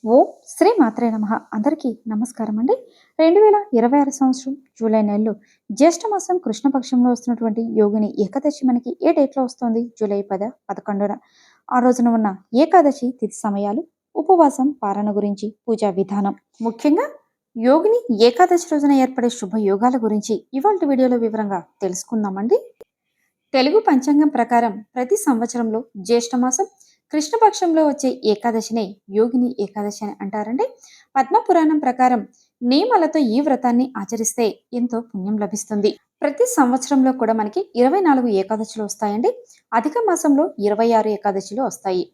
ఓం శ్రీ మాత్రే నమః. అందరికీ నమస్కారం అండి. 2026 సంవత్సరం జూలై నెలలో జ్యేష్ఠ మాసం కృష్ణపక్షంలో వస్తున్నటువంటి యోగిని ఏకాదశి మనకి ఏ డేట్లో వస్తుంది? జూలై 10, 11న. ఆ రోజున ఉన్న ఏకాదశి తిథి సమయాలు, ఉపవాసం, పారణ గురించి, పూజా విధానం, ముఖ్యంగా యోగిని ఏకాదశి రోజున ఏర్పడే శుభ యోగాల గురించి ఇవాల్టి వీడియోలో వివరంగా తెలుసుకుందామండి. తెలుగు పంచాంగం ప్రకారం ప్రతి సంవత్సరంలో జ్యేష్ఠమాసం కృష్ణపక్షంలో వచ్చే ఏకాదశినే యోగిని ఏకాదశి అని అంటారండి. పద్మపురాణం ప్రకారం నియమాలతో ఈ వ్రతాన్ని ఆచరిస్తే ఎంతో పుణ్యం లభిస్తుంది. ప్రతి సంవత్సరంలో కూడా మనకి 24 ఏకాదశులు వస్తాయండి. అధిక మాసంలో 26 ఏకాదశులు వస్తాయి.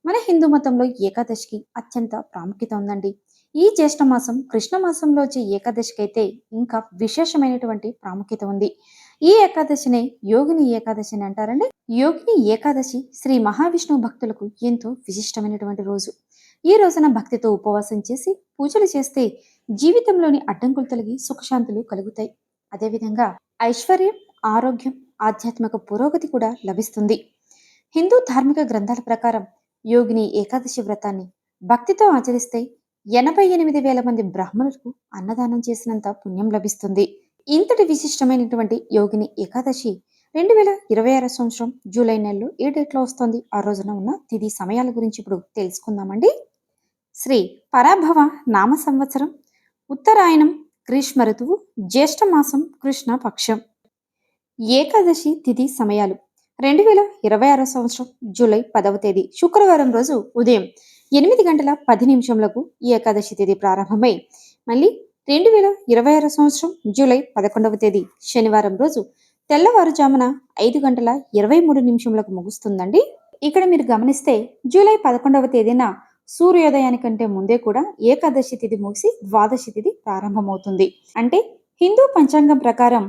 మన హిందూ మతంలో ఏకాదశికి అత్యంత ప్రాముఖ్యత ఉందండి. ఈ జ్యేష్ఠ మాసం కృష్ణ మాసంలో వచ్చే ఏకాదశికి అయితే ఇంకా విశేషమైనటువంటి ప్రాముఖ్యత ఉంది. ఈ ఏకాదశినే యోగిని ఏకాదశి అని అంటారండి. యోగిని ఏకాదశి శ్రీ మహావిష్ణువు భక్తులకు ఎంతో విశిష్టమైనటువంటి రోజు. ఈ రోజున భక్తితో ఉపవాసం చేసి పూజలు చేస్తే జీవితంలోని అడ్డంకులు తొలగి సుఖశాంతులు కలుగుతాయి. అదేవిధంగా ఐశ్వర్యం, ఆరోగ్యం, ఆధ్యాత్మిక పురోగతి కూడా లభిస్తుంది. హిందూ ధార్మిక గ్రంథాల ప్రకారం యోగిని ఏకాదశి వ్రతాన్ని భక్తితో ఆచరిస్తే 88,000 మంది బ్రాహ్మణులకు అన్నదానం చేసినంత పుణ్యం లభిస్తుంది. ఇంతటి విశిష్టమైనటువంటి యోగిని ఏకాదశి 2026 సంవత్సరం జూలై నెలలో ఏ డేట్లో వస్తుంది? ఆ రోజున ఉన్న తిథి సమయాల గురించి ఇప్పుడు తెలుసుకుందామండి. శ్రీ పరాభవ నామ సంవత్సరం, ఉత్తరాయణం, గ్రీష్మ ఋతువు, జ్యేష్ఠ మాసం, కృష్ణ పక్షం. ఏకాదశి తిథి సమయాలు 2026 సంవత్సరం జూలై 10వ తేదీ శుక్రవారం రోజు ఉదయం 8 గంటల 10 నిమిషములకు ఈ ఏకాదశి తిథి ప్రారంభమై మళ్ళీ 2026 సంవత్సరం జూలై 11వ తేదీ శనివారం రోజు తెల్లవారుజామున 5 గంటల 23 నిమిషములకు ముగుస్తుందండి. ఇక్కడ మీరు గమనిస్తే జూలై 11వ తేదీన సూర్యోదయానికంటే ముందే కూడా ఏకాదశి తిథి ముగిసి ద్వాదశి తిథి ప్రారంభమవుతుంది. అంటే హిందూ పంచాంగం ప్రకారం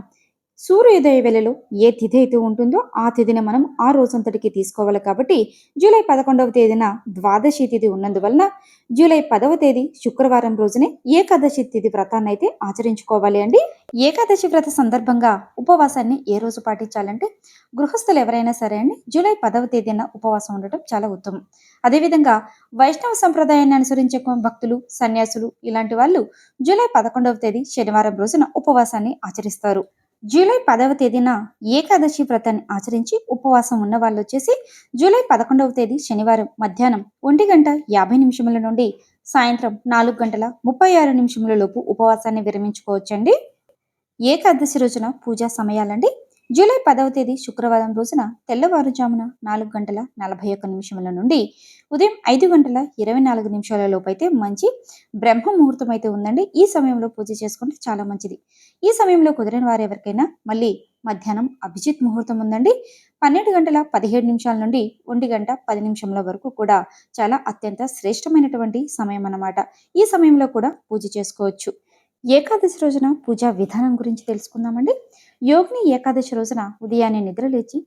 సూర్యోదయ వేళలో ఏ తిథి అయితే ఉంటుందో ఆ తిథిని మనం ఆ రోజంతటికి తీసుకోవాలి. కాబట్టి జూలై 11వ తేదీన ద్వాదశి తిథి ఉన్నందువలన జూలై 10వ తేదీ శుక్రవారం రోజునే ఏకాదశి తిథి వ్రతాన్ని అయితే ఆచరించుకోవాలి అండి. ఏకాదశి వ్రత సందర్భంగా ఉపవాసాన్ని ఏ రోజు పాటించాలంటే గృహస్థులు ఎవరైనా సరే అండి జూలై 10వ తేదీన ఉపవాసం ఉండటం చాలా ఉత్తమం. అదేవిధంగా వైష్ణవ సంప్రదాయాన్ని అనుసరించే భక్తులు, సన్యాసులు ఇలాంటి వాళ్ళు జూలై 11వ తేదీ శనివారం రోజున ఉపవాసాన్ని ఆచరిస్తారు. జూలై 10వ తేదీన ఏకాదశి వ్రతాన్ని ఆచరించి ఉపవాసం ఉన్న వాళ్ళు వచ్చేసి జూలై 11వ తేదీ శనివారం మధ్యాహ్నం 1 గంట 50 నిమిషముల నుండి సాయంత్రం 4 గంటల 36 నిమిషముల లోపు ఉపవాసాన్ని విరమించుకోవచ్చండి. ఏకాదశి రోజున పూజా సమయాలండి. జూలై 10వ తేదీ శుక్రవారం రోజున తెల్లవారుజామున 4 గంటల 41 నిమిషముల నుండి ఉదయం 5 గంటల 24 నిమిషాల లోపు అయితే మంచి బ్రహ్మ ముహూర్తం అయితే ఉందండి. ఈ సమయంలో పూజ చేసుకుంటే చాలా మంచిది. ఈ సమయంలో కుదిరిన వారు ఎవరికైనా మళ్ళీ మధ్యాహ్నం అభిజిత్ ముహూర్తం ఉందండి. 12 గంటల 17 నిమిషాల నుండి 1 గంట 10 నిమిషముల వరకు కూడా చాలా అత్యంత శ్రేష్టమైనటువంటి సమయం అన్నమాట. ఈ సమయంలో కూడా పూజ చేసుకోవచ్చు. ఏకాదశి రోజున పూజా విధానం గురించి తెలుసుకుందామండి. యోగిని ఏకాదశి రోజున ఉదయాన్నే నిద్రలేచి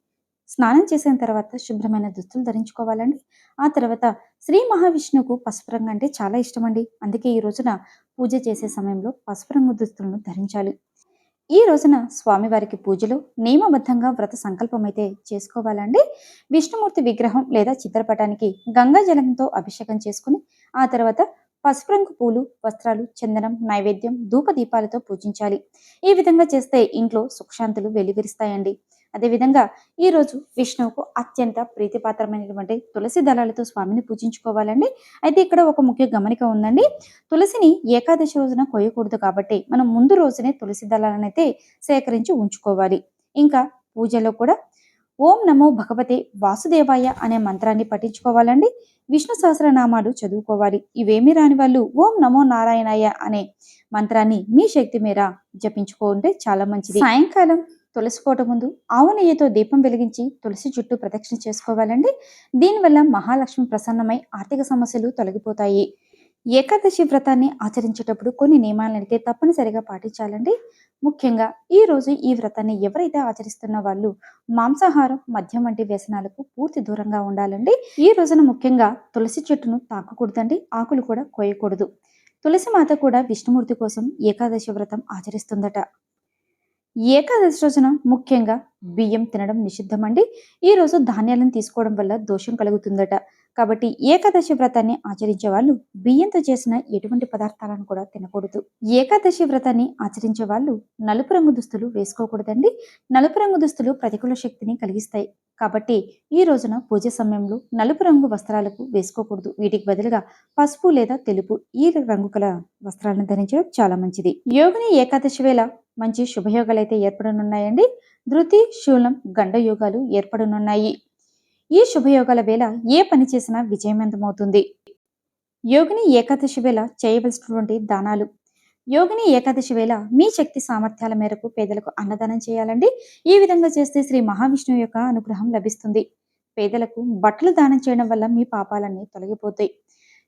స్నానం చేసిన తర్వాత శుభ్రమైన దుస్తులు ధరించుకోవాలండి. ఆ తర్వాత శ్రీ మహావిష్ణువుకు పసుపు రంగు అంటే చాలా ఇష్టమండి. అందుకే ఈ రోజున పూజ చేసే సమయంలో పసుపు రంగు దుస్తులను ధరించాలి. ఈ రోజున స్వామివారికి పూజలు నియమబద్ధంగా వ్రత సంకల్పం అయితే చేసుకోవాలండి. విష్ణుమూర్తి విగ్రహం లేదా చిత్రపటానికి గంగా జలంతో అభిషేకం చేసుకుని ఆ తర్వాత పసుపు రంగు పూలు, వస్త్రాలు, చందనం, నైవేద్యం, ధూపదీపాలతో పూజించాలి. ఈ విధంగా చేస్తే ఇంట్లో సుఖశాంతులు వెలివిరుస్తాయండి. అదేవిధంగా ఈరోజు విష్ణువుకు అత్యంత ప్రీతిపాత్రమైనటువంటి తులసి దళాలతో స్వామిని పూజించుకోవాలండి. అయితే ఇక్కడ ఒక ముఖ్య గమనిక ఉందండి. తులసిని ఏకాదశి రోజున కొయ్యకూడదు కాబట్టి మనం ముందు రోజునే తులసి దళాలను అయితే సేకరించి ఉంచుకోవాలి. ఇంకా పూజలో కూడా ఓం నమో భగవతే వాసుదేవాయ అనే మంత్రాన్ని పఠించుకోవాలండి. విష్ణు సహస్రనామాలు చదువుకోవాలి. ఇవేమీ రాని వాళ్ళు ఓం నమో నారాయణాయ అనే మంత్రాన్ని మీ శక్తి మేర జపించుకుంటే చాలా మంచిది. సాయంకాలం తులసి కోట ముందు ఆవు నెయ్యితో దీపం వెలిగించి తులసి చుట్టూ ప్రదక్షిణ చేసుకోవాలండి. దీనివల్ల మహాలక్ష్మి ప్రసన్నమై ఆర్థిక సమస్యలు తొలగిపోతాయి. ఏకాదశి వ్రతాన్ని ఆచరించేటప్పుడు కొన్ని నియమాలను అయితే తప్పనిసరిగా పాటించాలండి. ముఖ్యంగా ఈ రోజు ఈ వ్రతాన్ని ఎవరైతే ఆచరిస్తున్న వాళ్ళు మాంసాహారం, మద్యం వంటి వ్యసనాలకు పూర్తి దూరంగా ఉండాలండి. ఈ రోజున ముఖ్యంగా తులసి చెట్టును తాకకూడదండి. ఆకులు కూడా కోయకూడదు. తులసి మాత కూడా విష్ణుమూర్తి కోసం ఏకాదశి వ్రతం ఆచరిస్తుందట. ఏకాదశి రోజున ముఖ్యంగా బియ్యం తినడం నిషిద్ధమండి. ఈ రోజు ధాన్యాలను తీసుకోవడం వల్ల దోషం కలుగుతుందట. కాబట్టి ఏకాదశి వ్రతాన్ని ఆచరించే వాళ్ళు బియ్యంతో చేసిన ఎటువంటి పదార్థాలను కూడా తినకూడదు. ఏకాదశి వ్రతాన్ని ఆచరించే వాళ్ళు నలుపు రంగు దుస్తులు వేసుకోకూడదండి. నలుపు రంగు దుస్తులు ప్రతికూల శక్తిని కలిగిస్తాయి. కాబట్టి ఈ రోజున పూజ సమయంలో నలుపు రంగు వస్త్రాలకు వేసుకోకూడదు. వీటికి బదులుగా పసుపు లేదా తెలుపు ఈ రంగు గల వస్త్రాలను ధరించడం చాలా మంచిది. యోగిని ఏకాదశి వేళ మంచి శుభయోగాలు అయితే ఏర్పడనున్నాయండి. ధృతి శూలం గండ యోగాలు ఏర్పడనున్నాయి. ఈ శుభయోగాల వేళ ఏ పని చేసినా విజయవంతమవుతుంది. యోగిని ఏకాదశి వేళ చేయవలసినటువంటి దానాలు. యోగిని ఏకాదశి వేళ మీ శక్తి సామర్థ్యాల మేరకు పేదలకు అన్నదానం చేయాలండి. ఈ విధంగా చేస్తే శ్రీ మహావిష్ణువు యొక్క అనుగ్రహం లభిస్తుంది. పేదలకు బట్టలు దానం చేయడం వల్ల మీ పాపాలన్నీ తొలగిపోతాయి.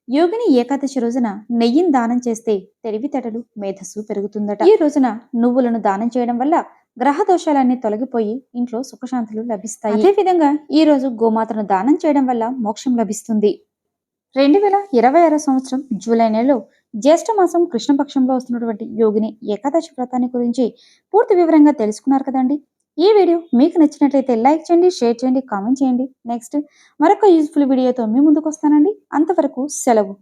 యోగిని ఏకాదశి రోజున నెయ్యిని దానం చేస్తే తెలివితేటలు మేధస్సు పెరుగుతుందట. ఈ రోజున నువ్వులను దానం చేయడం వల్ల గ్రహ దోషాలన్నీ తొలగిపోయి ఇంట్లో సుఖశాంతులు లభిస్తాయి. అదే విధంగా ఈ రోజు గోమాతను దానం చేయడం వల్ల మోక్షం లభిస్తుంది. 2026 సంవత్సరం జూలై నెలలో జ్యేష్ఠ మాసం కృష్ణపక్షంలో వస్తున్నటువంటి యోగిని ఏకాదశి వ్రతాన్ని గురించి పూర్తి వివరంగా తెలుసుకున్నారు కదండి. ఈ వీడియో మీకు నచ్చినట్లయితే లైక్ చేయండి, షేర్ చేయండి, కామెంట్ చేయండి. నెక్స్ట్ మరొక యూజ్ఫుల్ వీడియోతో మీ ముందుకు వస్తానండి. అంతవరకు సెలవు.